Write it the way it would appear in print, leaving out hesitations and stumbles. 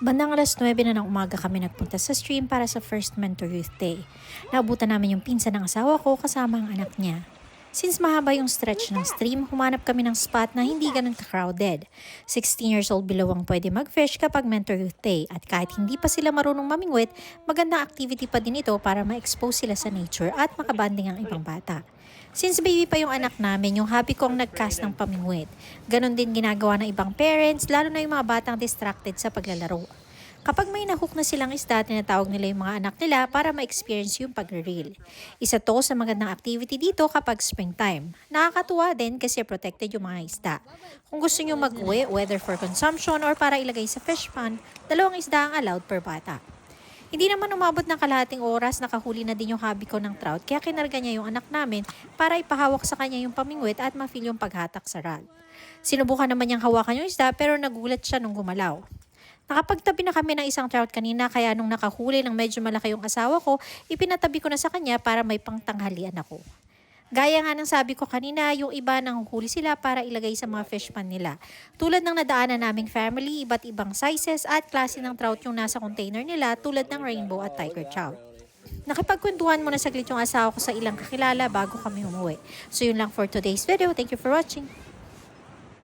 Bandang 9:00 na ng umaga kami nagpunta sa stream para sa first Mentor Youth Day. Naabutan namin yung pinsan ng asawa ko kasama ang anak niya. Since mahaba yung stretch ng stream, humanap kami ng spot na hindi ganun ka-crowded. 16 years old below ang pwede mag-fish kapag Mentor Youth Day at kahit hindi pa sila marunong mamingwit, magandang activity pa din ito para ma-expose sila sa nature at makabanding ang ibang bata. Since baby pa yung anak namin, yung hobby kong nag-cast ng pamingwit. Ganon din ginagawa ng ibang parents, lalo na yung mga batang distracted sa paglalaro. Kapag may nahook na silang isda, tinatawag nila yung mga anak nila para ma-experience yung pag-reel. Isa to sa magandang activity dito kapag springtime. Nakakatuwa din kasi protected yung mga isda. Kung gusto nyo mag-uwi, whether for consumption or para ilagay sa fish pond, 2 isda ang allowed per bata. Hindi naman umabot ng kalahating oras, nakahuli na din yung hobby ko ng trout, kaya kinarga niya yung anak namin para ipahawak sa kanya yung pamingwit at ma-feel yung paghatak sa rod. Sinubukan naman niyang hawakan yung isda pero nagulat siya nung gumalaw. Nakapagtabi na kami ng isang trout kanina kaya nung nakahuli ng medyo malaki yung asawa ko, ipinatabi ko na sa kanya para may pangtanghalian ako. Gaya nga ng sabi ko kanina, yung iba nang huli sila para ilagay sa mga fish pan nila. Tulad ng nadaanan naming family, iba't ibang sizes at klase ng trout yung nasa container nila tulad ng rainbow at tiger trout. Nakipagkwentuhan mo na saglit yung asawa ko sa ilang kakilala bago kami umuwi. So yun lang for today's video. Thank you for watching.